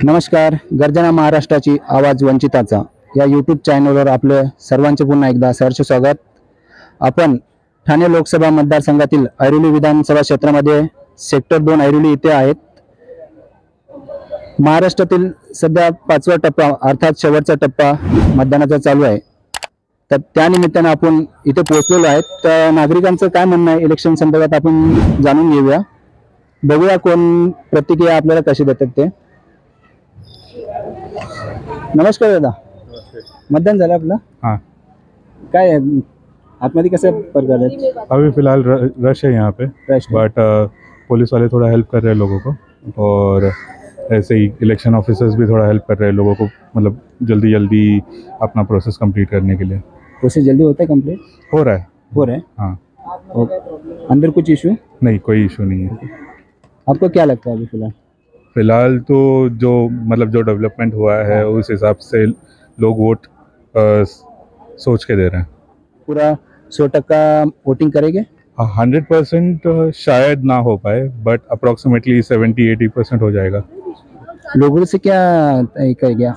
नमस्कार. गर्जना महाराष्ट्राची आवाज वंचिताचा या यूट्यूब चॅनलवर आपले सर्वांचे पुन्हा एकदा सहर्ष स्वागत. आपण ठाणे लोकसभा मतदारसंघातील ऐरोली विधानसभा क्षेत्रामध्ये सेक्टर 2 ऐरोली इथे आहेत. महाराष्ट्रातील सध्या 5वा टप्पा अर्थात शेवटचा टप्पा मतदानाचा चालू आहे. तर त्यानिमित्ताने आपण इथे पोहोचलेलो आहेत. तर नागरिकांचं काय म्हणणं आहे इलेक्शन संदर्भात आपण जाणून घेऊया. बघूया कोण प्रतिक्रिया आपल्याला कशी देतात ते. नमस्कार दादा. मतदान झालं आपलं? हाँ. काय आतमध्ये कसं प्रकार है? अभी फिलहाल रश है यहाँ पे, बट पुलिस वाले थोड़ा हेल्प कर रहे हैं लोगों को, और ऐसे ही इलेक्शन ऑफिसर्स भी थोड़ा हेल्प कर रहे हैं लोगों को, मतलब जल्दी जल्दी अपना प्रोसेस कंप्लीट करने के लिए. प्रोसेस जल्दी होता है कंप्लीट? हो रहा है. हाँ. अंदर कुछ इशू नहीं, कोई इशू नहीं है. आपको क्या लगता है अभी फिलहाल तो जो मतलब जो डेवलपमेंट हुआ है उस हिसाब से लोग वोट सोच के दे रहे हैं. पूरा 100% वोटिंग करेंगे? 100% शायद ना हो पाए, बट अप्रॉक्सीमेटली 70-80% हो जाएगा. लोगों से क्या कहेंगे?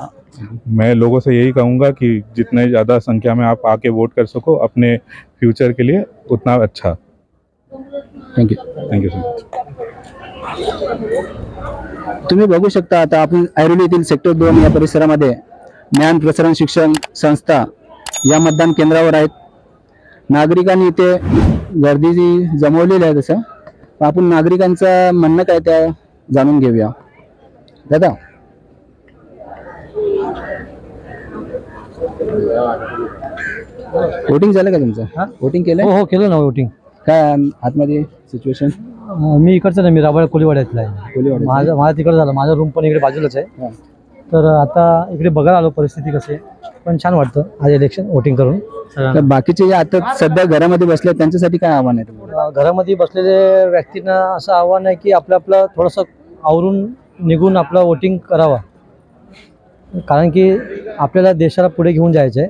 मैं लोगों से यही कहूँगा कि जितने ज़्यादा संख्या में आप आके वोट कर सको अपने फ्यूचर के लिए, उतना अच्छा. थँक्यू. Thank you so much. तुम्ही बघू शकता आता आपण ऐरोली येथील सेक्टर 2 या परिसरामध्ये ज्ञान प्रसारण शिक्षण संस्था या मतदान केंद्रावर आहेत. नागरिकांनी इथे गर्दी जी जमवलेली आहे. तसं आपण नागरिकांचं म्हणणं काय त्या जाणून घेऊया. दादा, वोटिंग झालं का तुमचं? वोटिंग केलं? हो केलं ना वोटिंग. काय आतमध्ये सिच्युएशन? मी इकडचं नाही, मी राबाळ कोलीवाड्यातला आहे. माझं तिकडं झालं. माझा रूम पण इकडे बाजूलाच आहे. तर आता इकडे बघायला आलो परिस्थिती कशी आहे. पण छान वाटतं आज इलेक्शन वोटिंग करून. तर बाकीचे जे आता सध्या घरामध्ये बसले त्यांच्यासाठी काय आव्हान आहे तुम्हाला? घरामध्ये बसलेल्या व्यक्तींना असं आव्हान आहे की आपलं थोडंसं आवरून निघून आपलं वोटिंग करावा. कारण की आपल्याला देशाला पुढे घेऊन जायचं आहे.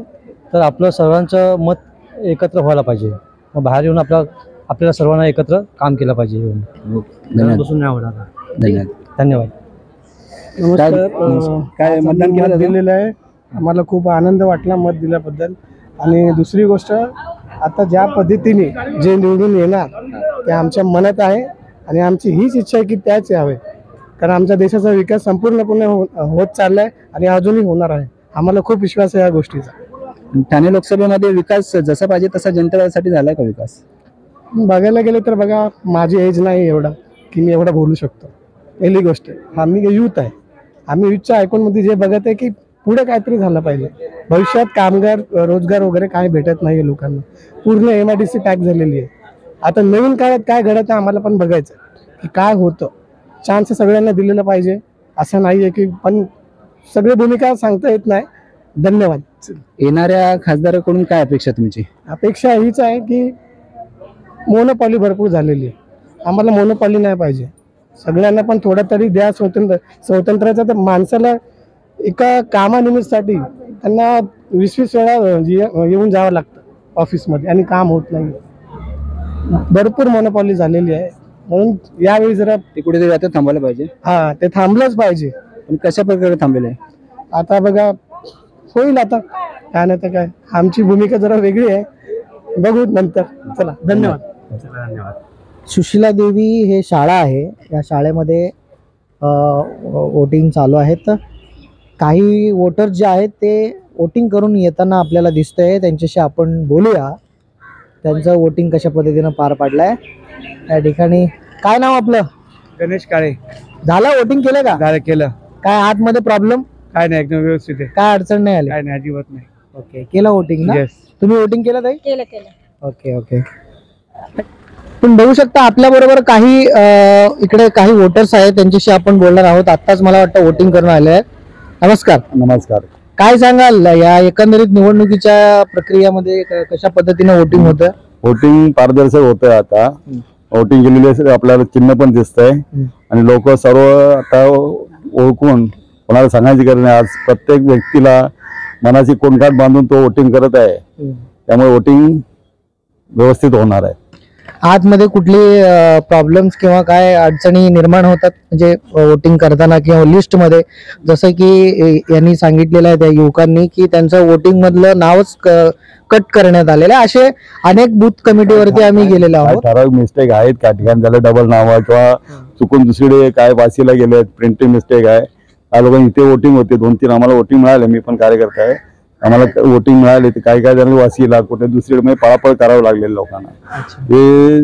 तर आपलं सर्वांचं मत एकत्र व्हायला पाहिजे. मग बाहेर येऊन आपल्याला सर्वांना एकत्र काम केलं पाहिजे. येऊन बसून नाही आवडत. धन्यवाद. काय मतदान केलं दिलेलं आहे. आम्हाला खूप आनंद वाटला मत दिल्याबद्दल. आणि दुसरी गोष्ट, आता ज्या पद्धतीने जे निवडून येणार ते आमच्या मनात आहे आणि आमची हीच इच्छा आहे की त्याच यावे. कारण आमच्या देशाचा विकास संपूर्णपणे होत चाललाय आणि अजूनही होणार आहे. आम्हाला खूप विश्वास आहे या गोष्टीचा. ठाणे लोकसभेमध्ये विकास जसा पाहिजे तसा जनतेसाठी झालाय का विकास? बघायला गेलं तर बघा, माझी एज नाही एवढा की मी एवढा बोलू शकतो. पहिली गोष्ट, आम्ही यूथ आहे. आम्ही यूथच्या आयकॉनमध्ये जे बघत आहे की पुढे काहीतरी झालं पाहिजे. भविष्यात कामगार रोजगार वगैरे काय भेटत नाही लोकांना. पूर्ण MIDC पॅक झालेली आहे. आता नवीन काळात काय घडत आहे आम्हाला पण बघायचं की काय होतं. चान्स सगळ्यांना दिलेलं पाहिजे असं नाही आहे की, पण सगळी भूमिका सांगता येत नाही. धन्यवाद. येणाऱ्या खासदाराकडून काय अपेक्षा तुमची? अपेक्षा हीच आहे की मोनोपॉली भरपूर झालेली आहे. आम्हाला मोनोपॉली नाही पाहिजे. सगळ्यांना पण थोडा तरी द्या स्वातंत्र्याचा. तर माणसाला एका कामानिमित्तासाठी त्यांना 20-20 वेळा येऊन जावं लागतं ऑफिसमध्ये आणि काम होत नाही. भरपूर मोनोपॉली झालेली आहे. म्हणून यावेळी जरा ते कुठेतरी आता थांबायला पाहिजे. हा, ते थांबलंच पाहिजे. पण कशा प्रकारे थांबेल आहे? आता बघा, होईल आता. काय नाही तर काय, आमची भूमिका जरा वेगळी आहे. बघू नंतर. चला, धन्यवाद. सुशीला देवी हे शाळा आहे. या शाळेमध्ये वोटिंग चालू आहे. तर काही वोटर जे आहेत ते वोटिंग करून येताना आपल्याला दिसतंय. त्यांच्याशी आपण बोलूया. त्यांचं वोटिंग कशा पद्धतीनं पार पडलं आहे त्या ठिकाणी. काय नाव आपलं? गणेश काळे. झालं वोटिंग केलं का? झालं, केलं. काय आतमध्ये प्रॉब्लेम? काय नाही, एकदम व्यवस्थित आहे. काय अडचण नाही आली? काय नाही, अजिबात नाही. ओके, केलं वोटिंग ना? तुम्ही वोटिंग केलं ताई? केलं. ओके. तुम्ही बघू शकता आपल्या बरोबर काही इकडे काही वोटर्स आहेत. त्यांच्याशी आपण बोलणार आहोत. आत्ताच मला वाटतं वोटिंग करून आले आहेत. नमस्कार. नमस्कार. काय सांगाल या एकंदरीत निवडणुकीच्या प्रक्रियेमध्ये कशा पद्धतीने वोटिंग होतं? वोटिंग पारदर्शक होतंय. आता वोटिंग केलेली आपल्याला चिन्ह पण दिसतंय आणि लोक सर्व आता ओळखून कोणाला सांगायची गरज नाही. आज प्रत्येक व्यक्तीला मनाची कोणकाट बांधून तो वोटिंग करत आहे. त्यामुळे वोटिंग व्यवस्थित होणार आहे. आतमध्ये कुठली प्रॉब्लेम्स किंवा काय अडचणी निर्माण होतात म्हणजे वोटिंग करताना किंवा लिस्टमध्ये, जसं की यांनी सांगितलेलं आहे त्या युवकांनी की त्यांचं वोटिंग मधलं नावच कट करण्यात आलेलं आहे. असे अनेक बूथ कमिटीवरती आम्ही गेलेलो आहोत. ठराविक मिस्टेक आहेत, काही ठिकाणी झालं डबल नाव किंवा चुकून दुसरीकडे काय वासीला गेले, प्रिंटिंग मिस्टेक आहे. काही लोकांनी इथे वोटिंग होते, 2-3 आम्हाला वोटिंग मिळाले, मी पण कार्यकर्ता आहे, आम्हाला वोटिंग मिळाले. ते काही जणांनी वासीला कुठे दुसरीकडे म्हणजे पळापळ करावं लागलेलं लोकांना. ते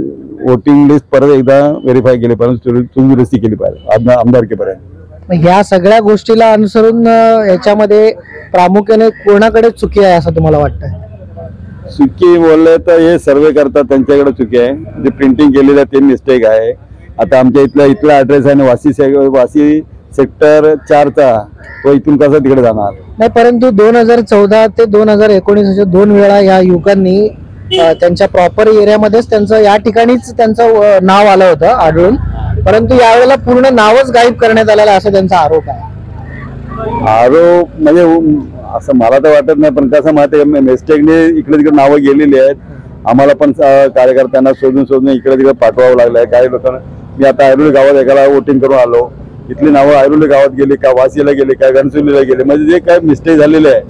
वोटिंग लिस्ट परत एकदा व्हेरीफाय केली पाहिजे, दुरुस्ती केली पाहिजे आमदारकीपर्यंत. ह्या सगळ्या गोष्टीला अनुसरून याच्यामध्ये प्रामुख्याने कोणाकडे चुकी आहे असं तुम्हाला वाटतंय? चुकी बोलले तर हे सर्वे करतात त्यांच्याकडे चुकी आहे, जे प्रिंटिंग केलेलं आहे ते मिस्टेक आहे. आता आमच्या इथला ऍड्रेस आहे ना वासी सेक्टर 4चा, तो इथून कसा तिकडे जाणार नाही, परंतु 2014 ते 2019 अशा 2 वेळा या युवकांनी त्यांच्या प्रॉपर एरियामध्येच त्यांचं या ठिकाणीच त्यांचं नाव आलं होतं आढळून, परंतु यावेळेला पूर्ण नावच गायब करण्यात आलेलं असा त्यांचा आरोप आहे. आरोप म्हणजे असं मला तर वाटत नाही, पण कसं माहिती आहे मिस्टेकने इकडे तिकडे नावं गेलेली आहेत. आम्हाला पण कार्यकर्त्यांना शोधून इकडे तिकडे पाठवावं लागलंय. काही लोकांना मी आता ऐरोली गावात एकाला वोटिंग करून आलो, इथली नावं ऐरोली गावात गेली का, वासीला गेली का, घनसोलीला गेले, म्हणजे जे काय मिस्टेक झालेले आहे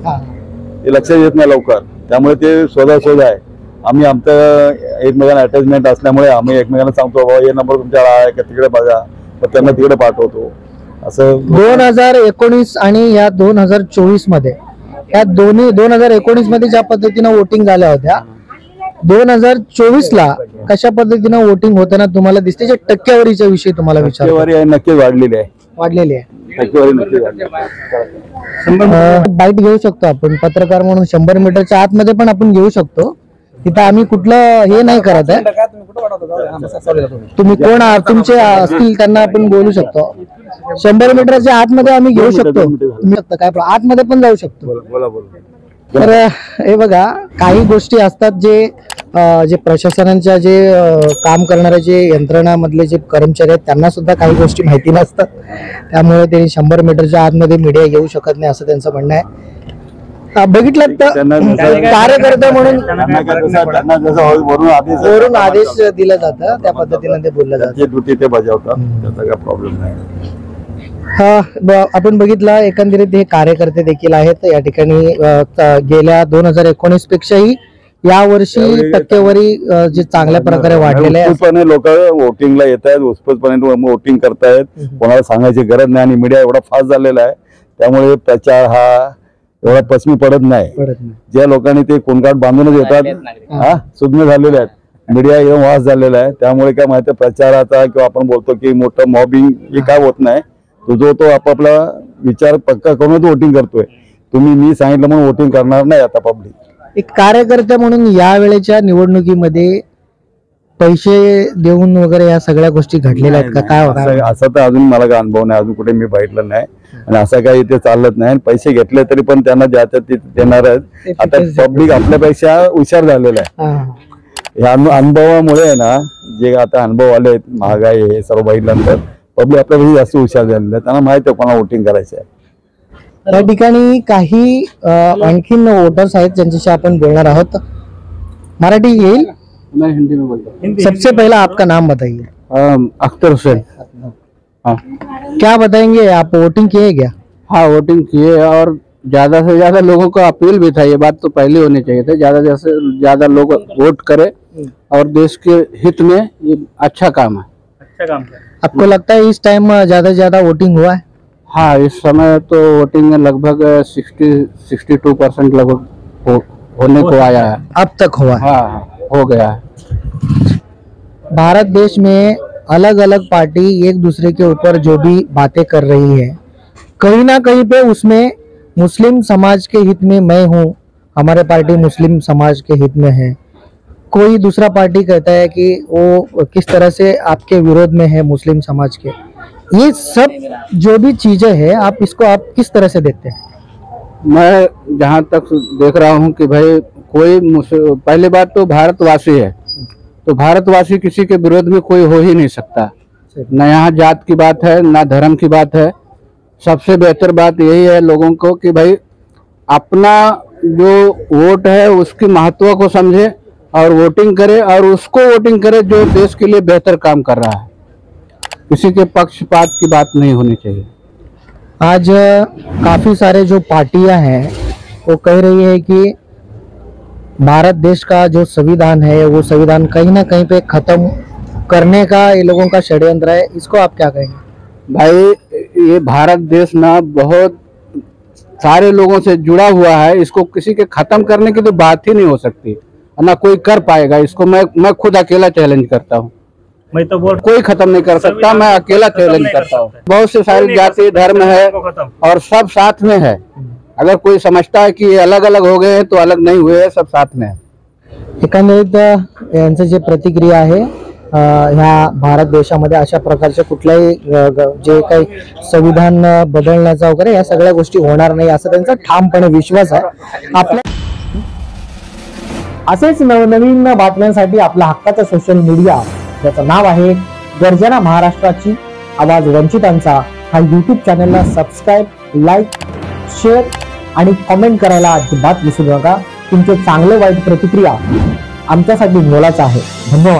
ते लक्षात येत नाही लवकर. त्यामुळे ते शोध आहे. आम्ही आमचं एकमेकांना अटॅचमेंट असल्यामुळे आम्ही एकमेकांना सांगतो बाबा हे नंबर तुमच्याकडे आहे का, तिकडे बघा, तर त्यांना तिकडे पाठवतो. असं 2019 आणि या 2024 मध्ये, या दोन्ही 2019 मध्ये ज्या पद्धतीनं वोटिंग झाल्या होत्या, 2024 ला कशा पद्धतीनं वोटिंग होताना तुम्हाला दिसते? टक्केवारीच्या विषयी तुम्हाला विचार नक्कीच वाढलेली आहे. टक्केवारी नक्की वाढली. बाईट घेऊ शकतो आपण पत्रकार म्हणून, 100 मीटरच्या आतमध्ये पण आपण घेऊ शकतो. तिथं आम्ही कुठलं हे नाही करत आहे. तुम्ही कोण तुमचे असतील त्यांना आपण बोलू शकतो. 100 मीटरच्या आतमध्ये आम्ही घेऊ शकतो, काय आतमध्ये पण जाऊ शकतो. तर हे बघा, काही गोष्टी असतात जे प्रशासनाच्या जे काम करणारे जे यंत्रणामधले जे कर्मचारी आहेत त्यांना सुद्धा काही गोष्टी माहिती नसतात, त्यामुळे ते 100 मीटरच्या आतमध्ये मीडिया घेऊ शकत नाही असं त्यांचं म्हणणं आहे. बघितलं तर कार्यकर्ता म्हणून वरून आदेश दिला जातं, त्या पद्धतीने ते बोललं जातं, ते बजावतात, त्याचा काय प्रॉब्लेम नाही. आपण बघितलं एकंदरीत हे कार्यकर्ते देखील आहेत या ठिकाणी. गेल्या 2019 पेक्षाही या वर्षी टक्केवारी जे चांगल्या प्रकारे वाढलेले आहे. उत्स्फूर्तपणे लोक वोटिंगला येत आहेत, उत्स्फूर्तपणे वोटिंग करतायत, कोणाला सांगायची गरज नाही. आणि मीडिया एवढा फास्ट झालेला आहे त्यामुळे प्रचार हा एवढा पसमी पडत नाही. ज्या लोकांनी ते कोणकाट बांधूनच येतात सुज्ञ झालेले आहेत, मीडिया एकदम वास झालेला आहे. त्यामुळे काय माहिती प्रचाराचा किंवा आपण बोलतो की मोठं मॉबिंग हे काय होत नाही. तो आपापला विचार पक्का करूनच वोटिंग करतोय. मी सांगितलं म्हणून वोटिंग करणार नाही आता पब्लिक. एक कार्यकर्ते म्हणून या वेळेच्या निवडणुकीमध्ये पैसे देऊन वगैरे या सगळ्या गोष्टी घडलेल्या आहेत का? काय असं तर अजून मला काय अनुभव नाही, अजून कुठे मी बघितलं नाही आणि असं काही इथे चालत नाही. पैसे घेतले तरी पण त्यांना ज्याच्या ते देणार आहेत. आता पब्लिक आपल्यापेक्षा हुशार झालेला आहे. या अनुभवामुळे ना, जे आता अनुभव आले आहेत, महागाई हे सर्व बघितल्यानंतर पब्लिक आपल्यापेक्षा जास्त हुशार झालेलं आहे. त्यांना माहिती आहे कोणाला वोटिंग करायचं आहे. या ठिकाणी काही आणखीन वोटर्स आहेत ज्यांच्याशी आपण बोलणार आहोत. मराठी येईल? मैं हिंदी में बोलता हूँ. सबसे पहला आपका नाम बताइए. अख्तर हुसैन. हाँ, क्या बताएंगे, आप वोटिंग किए क्या? हाँ वोटिंग किए और ज्यादा से ज्यादा लोगों को अपील भी था, ये बात तो पहले होनी चाहिए थे, ज्यादा से ज्यादा लोग वोट करें और देश के हित में ये अच्छा काम है. अच्छा काम है. आपको लगता है इस टाइम ज्यादा से ज्यादा वोटिंग हुआ है? हाँ, इस समय तो वोटिंग में लगभग 62% लगभग होने को आया है. अब तक हुआ है? हाँ, हो गया है. भारत देश में अलग अलग पार्टी एक दूसरे के ऊपर जो भी बातें कर रही है, कहीं ना कहीं पे उसमें मुस्लिम समाज के हित में मैं हूँ, हमारे पार्टी मुस्लिम समाज के हित में है. कोई दूसरा पार्टी कहता है कि वो किस तरह से आपके विरोध में है मुस्लिम समाज के. ये सब जो भी चीजें हैं, आप इसको आप किस तरह से देखते हैं? मैं जहाँ तक देख रहा हूँ कि भाई कोई पहली बात तो भारतवासी है, तो भारतवासी किसी के विरोध में कोई हो ही नहीं सकता. न यहाँ जात की बात है, न धर्म की बात है. सबसे बेहतर बात यही है लोगों को कि भाई अपना जो वोट है उसकी महत्व को समझे और वोटिंग करे और उसको वोटिंग करे जो देश के लिए बेहतर काम कर रहा है। किसी के पक्षपात की बात नहीं होनी चाहिए। आज काफी सारे जो पार्टियां हैं वो कह रही है कि भारत देश का जो संविधान है वो संविधान कहीं ना कहीं पे खत्म करने का ये लोगों का षड्यंत्र है। इसको आप क्या कहेंगे? भाई ये भारत देश ना बहुत सारे लोगों से जुड़ा हुआ है, इसको किसी के खत्म करने की तो बात ही नहीं हो सकती, ना कोई कर पाएगा इसको। मैं खुद अकेला चैलेंज करता हूँ। मैं तो बोल कोई खत्म नहीं कर सकता, मैं अकेला चैलेंज करता हूँ। बहुत से सारी जाति धर्म है और सब साथ में है। अगर कोई समझता है कि ये अलग अलग हो गए हैं तो अलग नहीं हुए हैं, सब साथ में है। एकंदरीत यांचं जे प्रतिक्रिया आहे ह्या भारत देशामध्ये अशा प्रकारचे कुठल्याही जे काही संविधान बदलण्याचा वगैरे या सगळ्या गोष्टी होणार नाही असा त्यांचा ठामपणे विश्वास आहे। आपल्या असेच नवनवीन बातम्यांसाठी आपला हक्काचा सोशल मीडिया ज्याचं नाव आहे गर्जना महाराष्ट्राची आवाज वंचितांचा हा YouTube चॅनलला सबस्क्राईब, लाईक, शेअर आणि कमेंट करायला अजिबात विसरू नका। तुमचे चांगले वाईट प्रतिक्रिया आमच्यासाठी मोलाचं आहे। धन्यवाद।